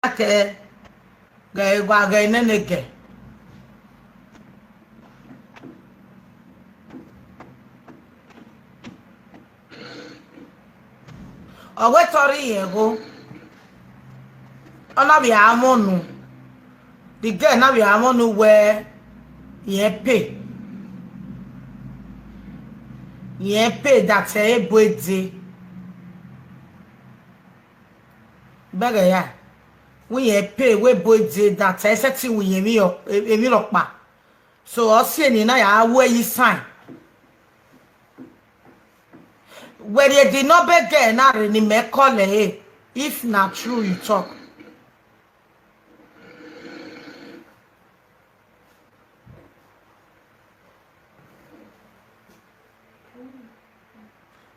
ate ga nenege owe tori yego ona bi amonu the girl na bi amonu we yen pay that ebode bega ya we yen pay we bode that set we yen emi lopa so o se ni na ya we yi sign where you did not beg na re ni me call if na true you talk.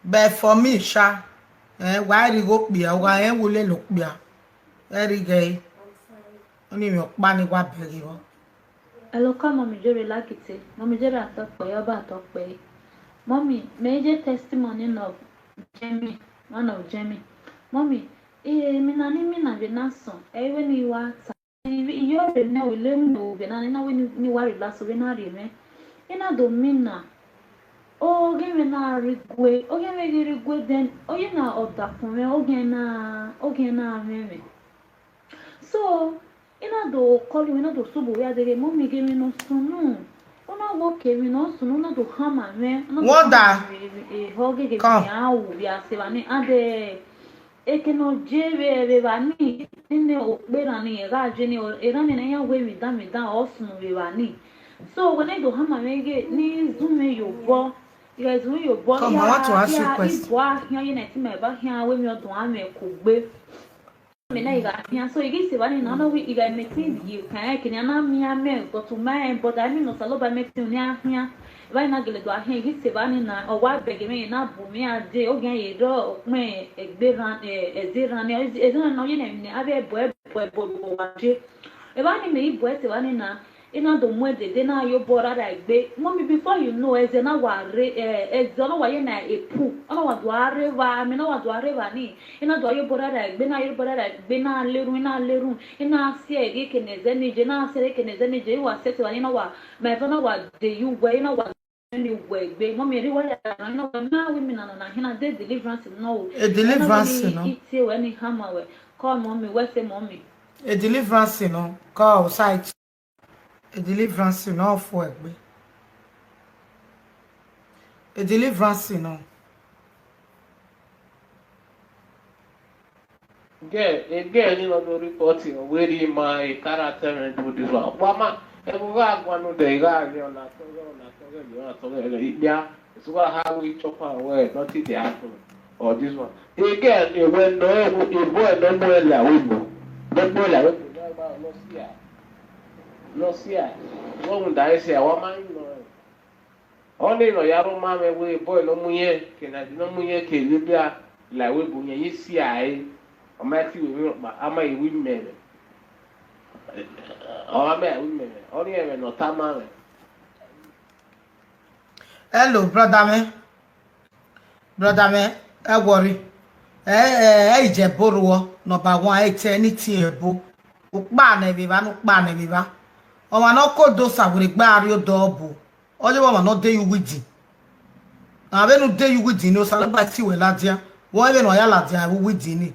But for me, Sha, why you go be a why will look be a very gay. Only your money what very well. Hello, come, Mommy Jerry like it. Mommy Jerry, I talk for your back talk way. Mommy, major testimony of Jamie, one of Jamie. Mommy, mina be naso. When you are, you already know we learn no, and I know when you worry last when I remain. Ina domina. Oh, give me na regret. Oh, give me regret then. Oh, you know of that for me. Okay, na me. So, ina do call you, ina do subu where they mommy give me no sunu. Ona wo kemi no sunu na do hama me. Wonder. Hoge give me awu ya sevani ade. Eke no jebe bevani. Nne okbera ni era jeni era ni na ya we mi da osunu bevani. So when I do hama me ni zume yo bo. You guys when you born come, I want to ask you a question. Here you net me ba here when you do am ekugbe. Me na iga here so igi se bani na we iga meeting you kan e na me ame go to my but I mean no salo ba meeting ni ahia. Ba na gele do ahia igi se bani na o wa beg me na bu me ade o gan ye do me egberan ezeran e no ye na me abe bo wa je. E ba ni me ibo e se bani na ina do mwede de na yo bora da egbe mommy before you know eze na wa eze no wa ye na epu ona wa do areva me na wa do areva ni ina do yo bora da egbe na yo bora da egbe na leru ina se ege keneze ni je na se keneze ni je wa se wa ina wa my phone wa de you we ina wa ni we egbe mommy ri wa ya na na we mi na hina de deliverance no A deliverance no ite we ni hammer we call mommy we say mommy a deliverance no call site a deliverance no for egbe a deliverance no Again, you know, the reporting where my character and do this one. Mama, and we are going to the guy, you know, yeah, it's what how we chop away, not in the apple or this one. Again, when no boy, no more la window, no more la window, no see, one die say, one man, only no yaro mamma, we boy, no muye, can I no muye, can you be la window, you see, I'm actually am I women? Oh, I'm a women. Only I'm not a hello brother me e worry je boruo number 1 eternity ebo ukpa na biba o ma no kodo saburi gba ari odo obu oje wo ma no dey you with na be no dey you with no salaba ti we ladia wo be no ya ladia we with ni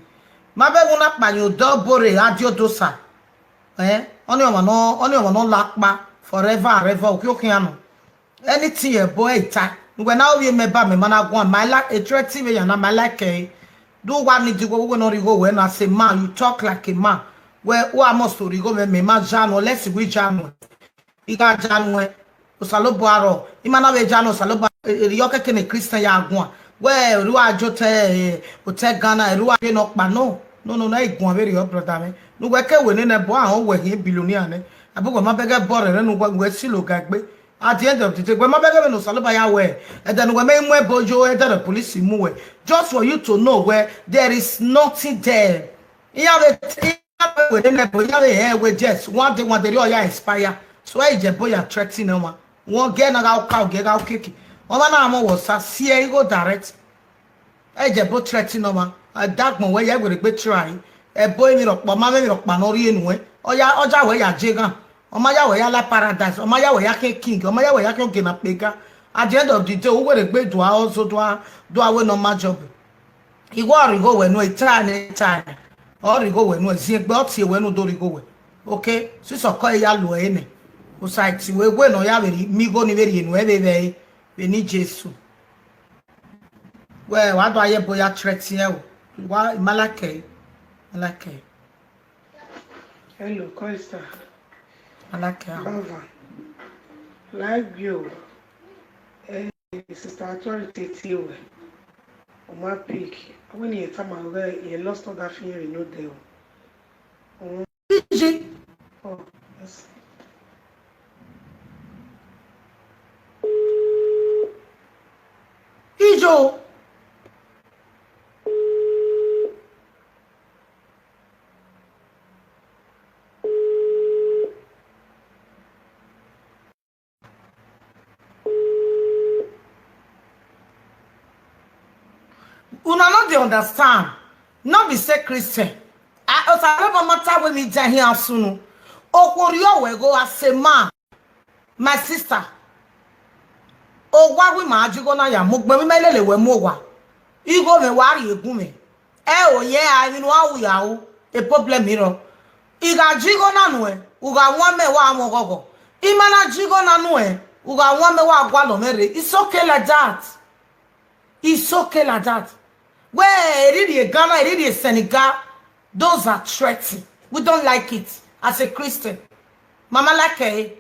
ma be wona panyo odo bore adio dosa oni o ma no lakpa forever and ever okiokun anu anything a boy ta when now we remember me man go my like a threaty me na my like do what need to go no go when I say man you talk like a man where who am must to go me man jano let's we jano iga jano osalo boaro imana we jano salo yoke kene Christian ya agwa where ru ajote hotel Ghana ru aje no pa no igun very your brother me no we ke we ne bo ahun we hin billionaire ne abugo ma bege bore re no we silo gagbe. At the end of the day, when my baby no saloba ya we, and then when me bojo, and then the police move, just for you to know where there is nothing there. You have with them, you have with just one day when the lawyer inspire. So I just boy attracting no one. One get out cow, get out kicky. One man was a see go direct. I just both threatening no man. A dark man where you will be trying. boy mi rock, mama mi rock manori anyway. Oja we ya jega. Omaya we ya la paradise. Omaya we ya king. Omaya we ya gena pega. At the end of the day, who will be do also do a normal job. He go when no time. Or go when no see but see when no do go. Okay, so so call ya lo ene. O site we no ya very mi go ni very no we need Jesus. Well, what do I hear boy ya threat here? Why Malake? Hello, Costa. Malake. Bava. Live view. Sister Authority Tiwe. On my pick. When you come out there, you lost all that fear, you know there. Oh, yes. Ijo. Una no dey understand. No be say Christian. I never matter when me down here soon. Okworio we go as a man. My sister. O wa wi ma ajugo na ya mo gbe mi melele we mo wa. Igo me wari egun me. O ye a inu awu ya o. A problem iro. Iga jigo na nu e. Uga won me wa mo gogo. Imana jigo na nu e. Uga won me wa gwa lo mere. It's okay like that. It's okay like that. Where it is Ghana, it is Senegal, those are threatening. We don't like it as a Christian. Mama like I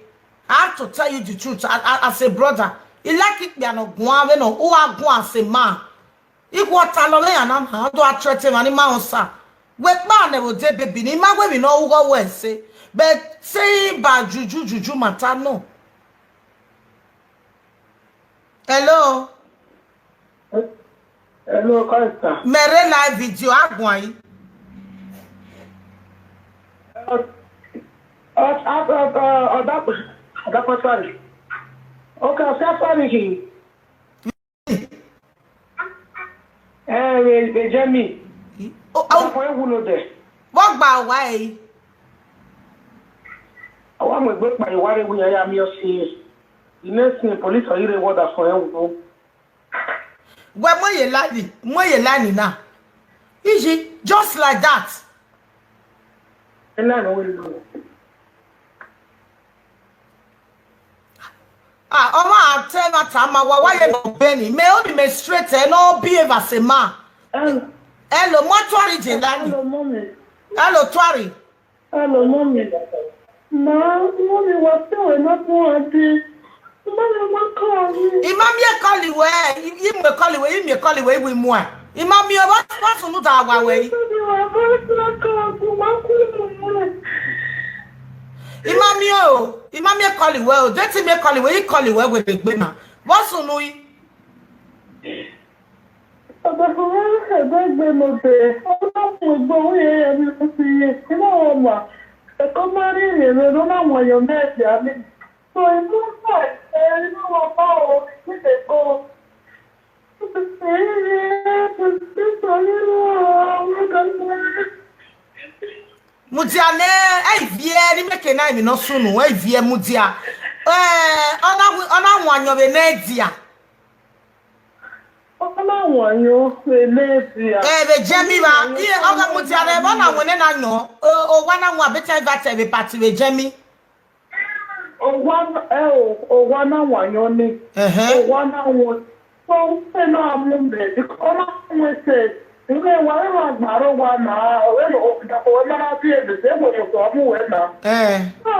have to tell you the truth as a brother. You like it, no guave no who are going as a man. You want to know and I'm how do I threaten any man sir? We man will say baby, ni man we know who go well say, but say by juju matter no. Hello. Hello, Costa. Mere live video agwan. Sorry. Okay, sorry. Jamie. What about why? I want to break my worry when I am your see. The next thing, police are here water for him. Well, more you lani now. Easy, just like that. And I know what you do. I tell my time, why you no Benny? May only me straight and all behave as a man. Hello, what is it? Hello, mommy. Hello, Twari. Hello, mommy. Mommy, what's going on? Imam ye call you where? You me call you where? You me call you where we more. Imam ye what's on that way? Imam ye call you well. That's me call you where? You call you where with the banner. What's on we? So it's not like you know about it go. Mudiane, vie ni make na mi no sunu, vie mudia. Ona wanyo be na dia. Ona wanyo be na dia. Be jemi ba, oga mudiane ba na wone na nyo. O wana nwa beta invite be party be jemi. One wanyo ni. One one. So na amumbe because we say you can whatever maro wana we o na be the same way so amu we na. So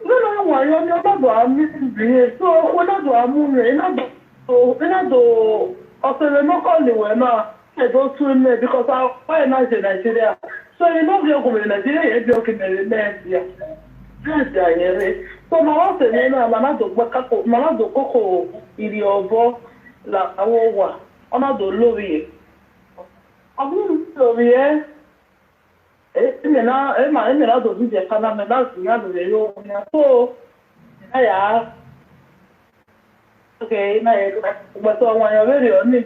no wanyo ni ba do ami bi so we na do amu we na do osele no call we na e do to me because I na in Nigeria. So you know we go in Nigeria e be okay na so mama se na mama do koko iri obo la awowa ona do lori abu lori me na do bi kana me na si na do yo na so na ya okay na e but so wan yo very oni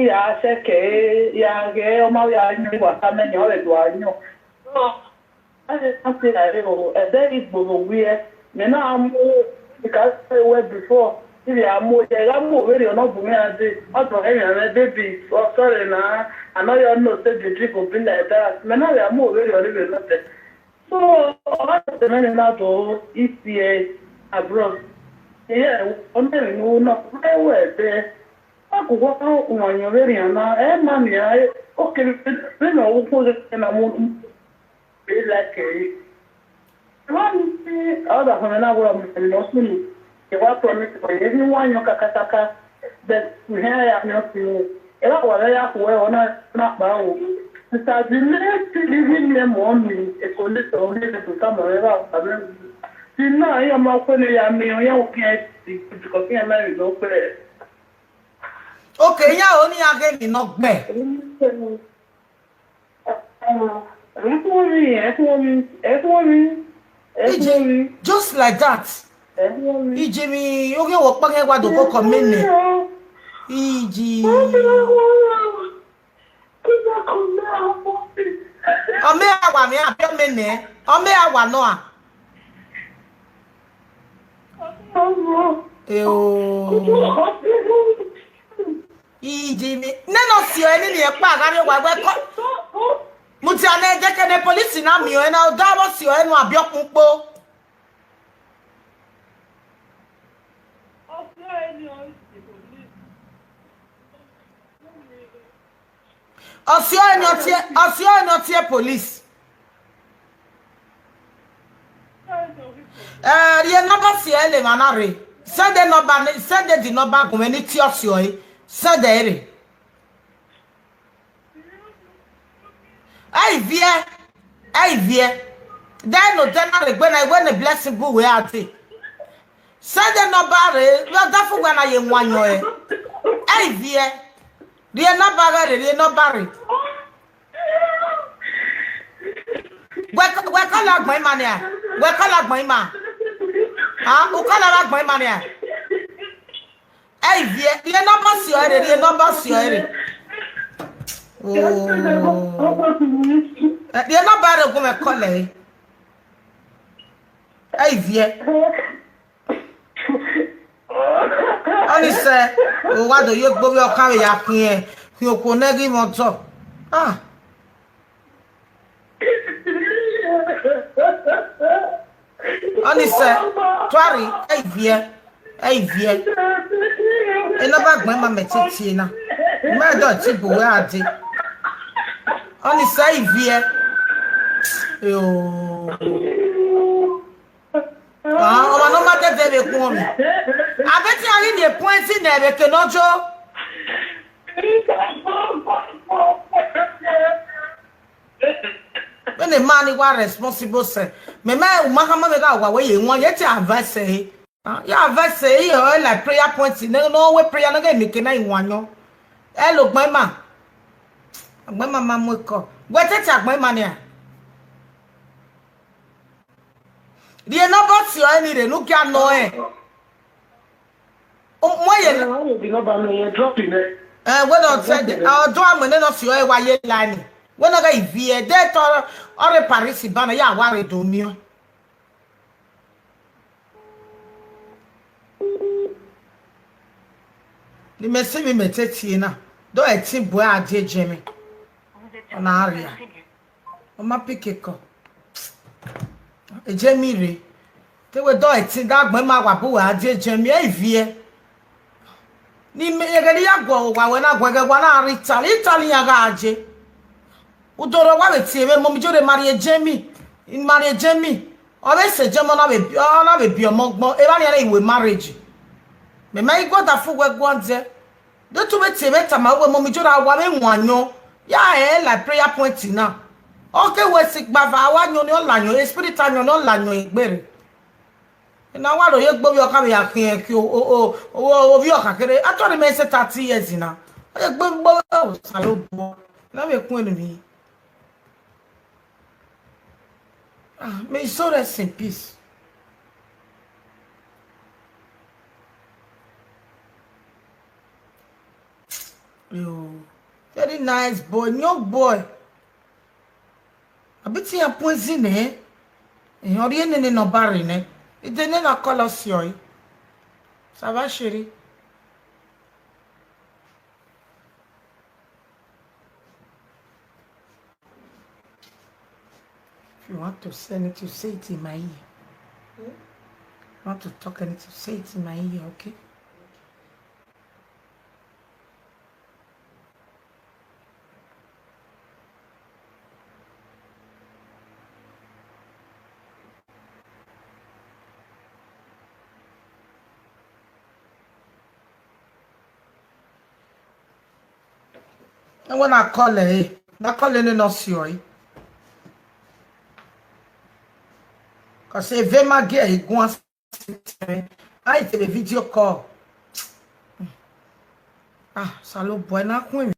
ya se que ya que o ma ya ni wa ta me nyo le do anyo so ase ase la o e dey igbo wi e me na amu because we before if you amu je la mu we no bu me ade o to e yan me baby oh sorry na I know you know say the drink will be like that me na ya mu we no be not so all the men na to ECA abroad yeah on me no we there akwụkwọ nwanyị obere na mami ya oke be na ụkwụ dị na mụ like nwanyị ọ da na agwara m na osunu ịwa promise for every nwanyị kakataka that ihe ya na osi ela wala ya kuwe ona na bawo sa dile ti living me mommy e ko le to le to kama era amen sina ya ma ko le ya mi ya o ke ti ko ke ma ri lo pe. Okay, yeah, only again in not bad. Just like that. Ijimi, you get what bang what do come in. Iji. Ome awa me apio mene. Ome awa no Ijimi neno sio eni ni epa gari wa ko muti ane jeke ne police na mi o na o da bo sio enu abiokun po osio enu tie police rie number sio ele manare send the number community osio e Sadere. Ai vie. Then no then when a blessing go we at it. Sade no bare, you da fu when I wanyo e. Ai vie. Rie no bare, rie no bare. We call out my money. We call out my man. Ah, who call out my money? Hey, the number sure, the number sure. Oh, the number of women call it. Hey, vie. Only say, what do you go your carry up here? You could never give on top. Ah. Only say, Twari, hey, vie. Hey, vie. Eno ba gbon ma metiti na. Ma do ti bo we ade. Oni say vie. Yo. Ah, o no ma de be ku mi. Abeti ari ni point na be ke nojo. When the man was responsible say, me ma Muhammad me ga wa we ye won ye ti advice yeah, verse say like prayer points. No way prayer no get make na iwanyo. Hello, my man. My mama mo ko. What take my man here? The number si o ni re no kia no e. O mo ye no be number no ye drop in it. When on said I do am no si o e wa ye line. When I ga vie de to or Paris bana ya wa re do mi o. Ni mesi mi meteti na do eti bo ade jemi na aria o ma pikeko ejemi re te we do eti dagbe ma wa bo ade jemi evie ni me yegeli ya gwo wa we na gwege gwa na ari Italy ya ga aje udoro wa beti ebe mo mi jore marie jemi o be se jemo na be bi omogbon e ba ni ara iwe marriage me mai go da fu we gwanze do to be tebeta ma we mo mi jora wa me nwanyo ya la prayer point na okay we sik bava wa nyo ni olanyo spirit anyo no lanyo igbere na wa lo ye gbo bi o ka ya kin ki o bi o ka kere atori me se 30 years na o ye gbo salo bo na me kun enu mi may so rest in peace. Yo, very nice boy, young boy. A bit here poison, eh? And you're in no barren, eh? It didn't a color soy. Ça va, chérie? If you want to say anything, say it in my ear. If you want to talk anything, say it in my ear, okay? And when I call her, not calling her no soy. Because if my girl, he wants I take a video call. Ah, salo boy na queen.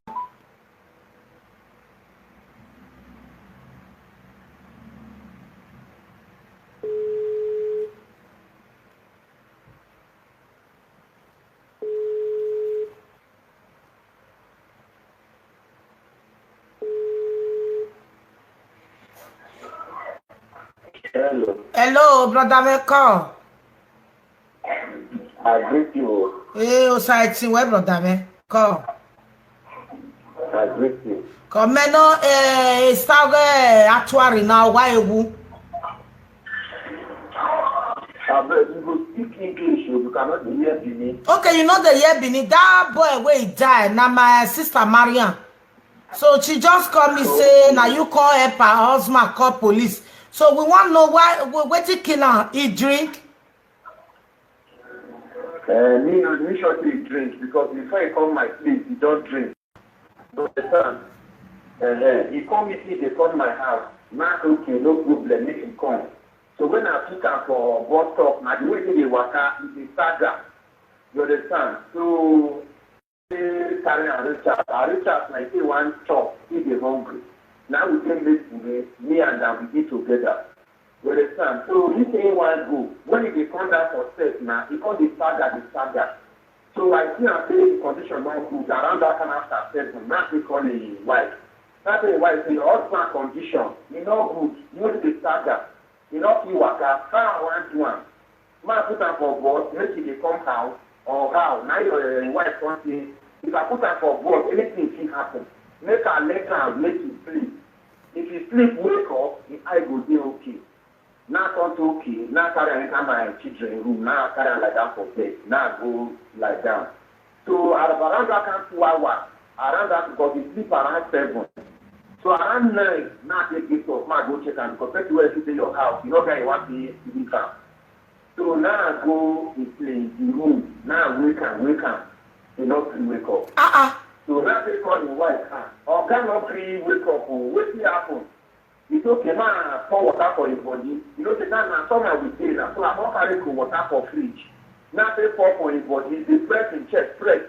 Hello, brother Meko. I greet you. Hey, o site where brother me. Call. I greet you. Come no actuary now why you? But you go speak English, you cannot hear me. Okay, you know the year beneath that boy where he died. Now my sister Marian. So she just called me say, now you call her husband, call police. So we want to know why what he kill him. He drink. Me sure he drink because before he come my place, he don't drink. So he come with me, they come my house. Now okay, no problem, make him come. So when I pick up for bus stop, now the way they work out is a saga. You understand? So carry a Richard like say one chop, he be hungry. Now we can make me and them we eat together. You understand? So he say one go. When he come down for steps now, he call the saga. So I see and say the condition not good around that kind after 7. Now they call the wife. That's the wife say your husband condition, you know good, you know the saga. You know he waka, far one. Man put up for board, make it they come house or how. Now your wife can't say, if I put up for board, anything can happen. Make her let her make you sleep. If you sleep, wake up, the eye will be okay. Now come okay. Now carry enter my children's room. Now carry like that for bed. Now go like that. So around that 2 hours, around that because we sleep around 7. So around 9, now take this off. Now go check and because that's where you stay your house. You know where you want to be calm. So now I go in the room. Now wake up. You know to wake up. So now they call the wife. Or cannot wake up. What will happen? It's okay now, pour water for your body. You know, the time now, someone will say that. So I'm not carrying water for fridge. Now they pour for your body. They press in chest, press.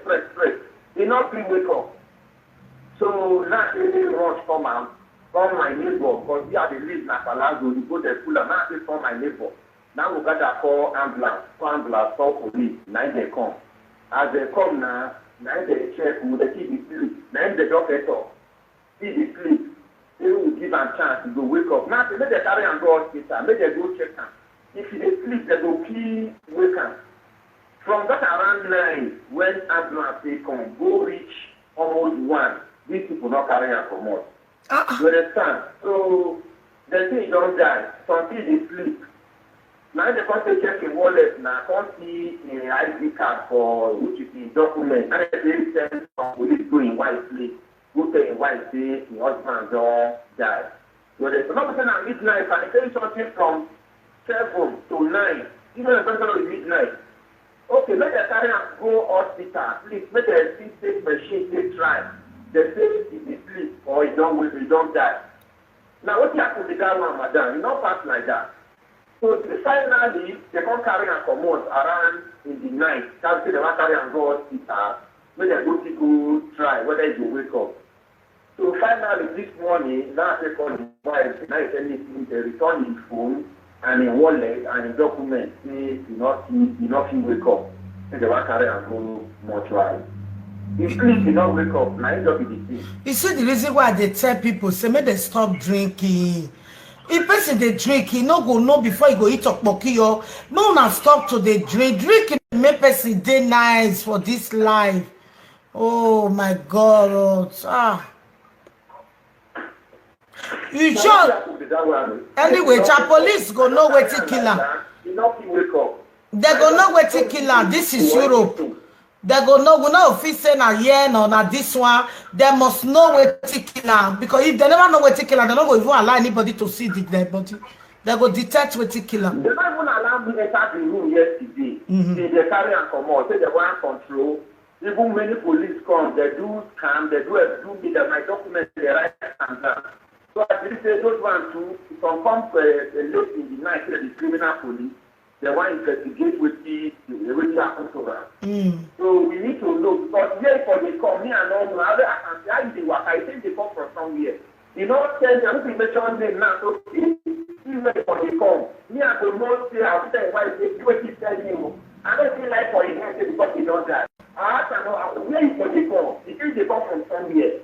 They not wake up. So now they rush come out. Call my neighbor, because we are the lead na Palazzo. You go to school and now they call my neighbor. Now we got to call ambulance, call police. Now they come. As they come now they check who they keep the sleep. Now the doctor talk. See the sleep. They will give them a chance to go wake up. Now, they carry and go hospital. Make they go check them. If they sleep, they go key wake up. From that around 9, when ambulance they come, go reach almost 1. These people not carry and come out. You understand? So, they say you don't die. Until they sleep. Now, they come to check the wallet. Now, come see an ID card for which is the document. And they send some police go in white place. Go tell your wife say your husband don't die. So there's another person at midnight and they tell you something from 7 to 9. Even a person at midnight. Okay, let the carry and go hospital. Please make a take machine take try. They say if he sleep or he don't die. Now what happens to that one, madam? You not pass like that. So finally they come carry and come out around in the night. Can't say they want carry and go hospital. Make them go try whether you wake up. So finally this morning, now they call the wife, now it's anything, they return his phone and a wallet and a document say you not wake up. So they want carry and go mortuary. If sleep, you don't wake up. Now you just be the same. You see the reason why they tell people say make they stop drinking. If person they drink, he no go know before he go eat okpoki yo. No na stop to the drink. Drinking make person dey nice for this life. Oh my God! You sure? Anyway, police go know wetin kill am. They go know wetin kill am. This is Europe. They go know, we know if he say na here or na this one, they must know wetin kill am. Because if they never know wetin kill am, they no go even allow anybody to see the dead body. They go detect wetin kill am. They don't even allow me enter the room yesterday. They carry and come out, say they want control. Even many police come, they do scam, they do me, they my documents, they write and down. So I believe they don't want to come late in the night, the criminal police. They want to investigate what happened to her. So we need to know, because here for they come, me and all, I can say, how they work, I think they come from somewhere. You know, tell me, I don't mention them now, so even for they come, me and the most say, I'll tell you why they do what he tell you. I don't feel like for him because he does that. I have to know, where is for they come? They think they come from somewhere.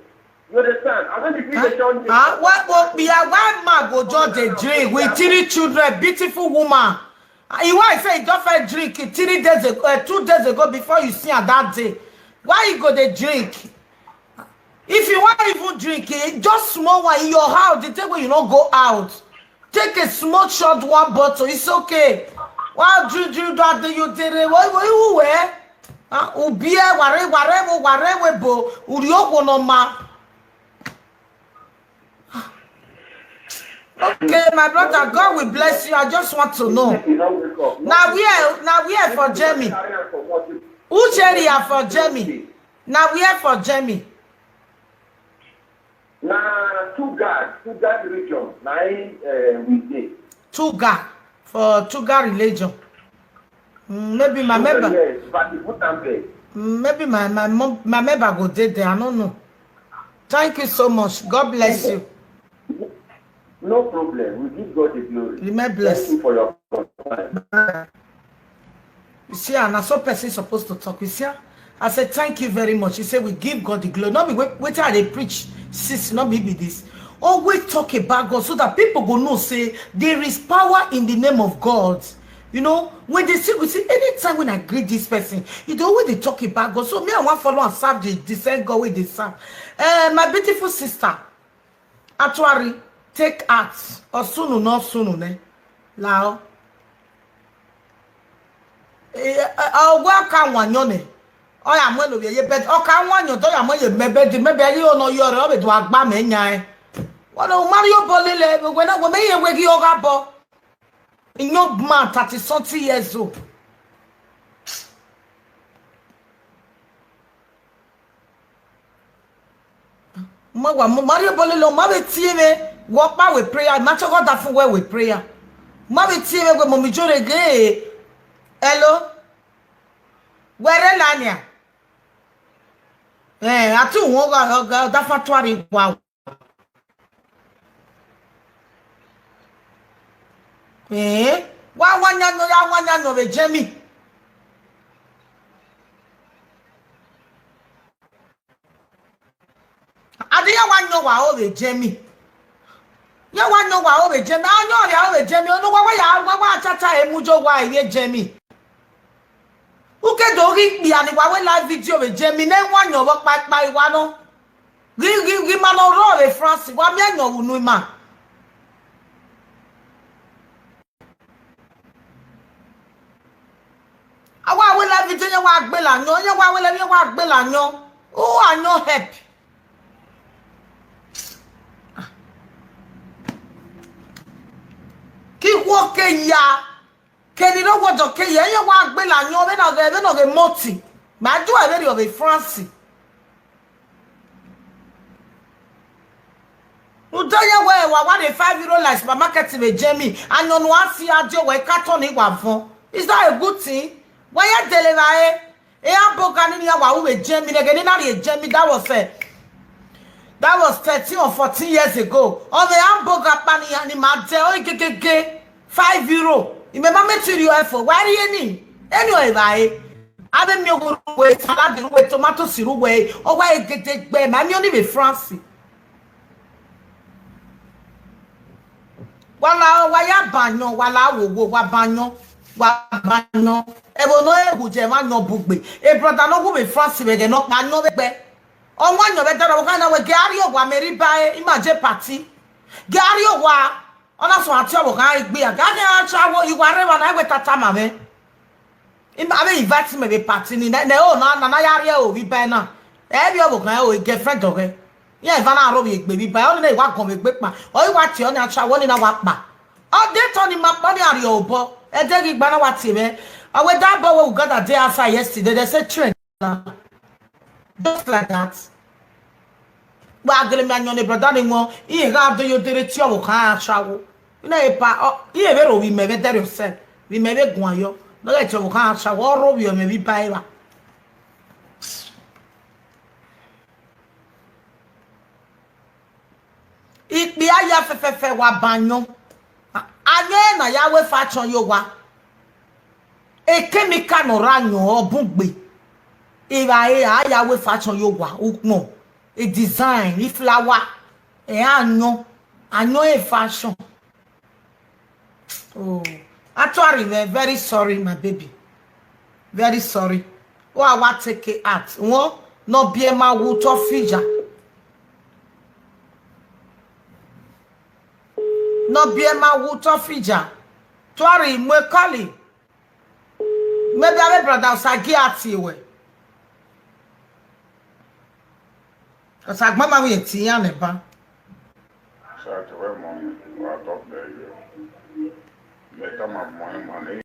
You understand? I don't think they mention them. What be a one man go judge the drink with 3 children, beautiful woman. Why say you don't find drink 3 days ago, 2 days ago before you see her that day? Why you go to drink? If you want to even drink it, just small one in your house. The day when you don't go out, take a small short one bottle. It's okay. Why drink that day you did it? What you wear? Ubie whatever bo urioko no ma. Okay, my brother, God will bless you. I just want to know. Now we are for Jamie. Which area for Jamie? Now we are for Jamie. Now Tuga region. Now we dey. Tuga for Tuga religion. Maybe my member. Maybe my member go there. I don't know. Thank you so much. God bless you. No problem. We give God the glory. Remain blessed. Thank you for your time. You see, and so person supposed to talk. You see, I said thank you very much. He said we give God the glory. Not be wait till they preach. Sis, not be this. Always talk about God so that people go know say there is power in the name of God. You know, when they see, we see anytime when I greet this person, you know when they talk about God. So me, I want to follow and serve the same God with the serve. My beautiful sister, actually. Take acts or sunu no sunu ne lao welcome one yone o ya mo lo ye bet o ka wan yo to ya mo ye mebe di mebe yi ono yo re o be do agba me nyan won o Mario bolele we na we me ye we gi o ga bo young man 30 years old. Mario bolele ma be tie me walk back with prayer. Match got that for where with prayer. Mommy team with mommy jore gay. Hello? Where Lania? I too won't go that for 20. Wow. Why one yan of a Jemmy? I didn't want no wow over Jemmy. You want no wow over Jemmy? I know you over Jemmy. No, why tata emujo why ye Jemmy? Who can do it be and why live video with Jemmy? Then one your work by one. Give man all over France. What me no no man? I will have it in your work bella. No, you will have your work bella. No, oh, I know happy. Keep walking, ya. Can you know what okay? Yeah, you work bella. No, we not a multi. My do a very of a France. You tell you where one a 5-year-old like supermarket in a Jamie and on one see a joe where carton in one phone. Is that a good thing? Why you deliver Jamie Jamie that was 13 or 14 years ago. On the hamburger pani and €5. Remember material effort. Why do you need? Anyway, Ave mi we salad we tomato syrup we o wa egede gbe ma mi oni be France. Wala wa ya banyan wala wo wa banyan ebo no ehu je ma yan bugbe e brother no go be France be ge no pa yan be on wa yan be dara wo kana we gari o wa meri ba e imaje party gari o wa ona so ati o kan igbe ya gari a trawo iware wa na we tata ma me imba be invite me be party ni na o na yare o bi ba na e bi o kan o girlfriend o re yeah, if I don't be baby, but only one come back, ma. Or what you on a travel in a wapa. Oh, they turn him up money on your bo. And then you banner what him, eh? I went that boy who got a day outside yesterday. They said, train. Just like that. Well, I'm going to man on the brother anymore. He have to you did it, you can't travel. You know, if I, you ever we may better yourself. We may be going, you. No, let you can't travel, or you may be by. Ikpi aya fefefe wa banyo anye na ya we fashion yo wa e chemical no ranyo obugbe ira e aya we fashion yo wa ukmo e design e flower e anyo e fashion. Oh, actually very sorry my baby, very sorry. Oh, I want take it out won no be ma wu to fija. No be ma water fija. Twari mwe kali. Maybe I brother sagi ati we. Cause mama we ti ya ne ba. Sa te we mo wa top there. Let them have money.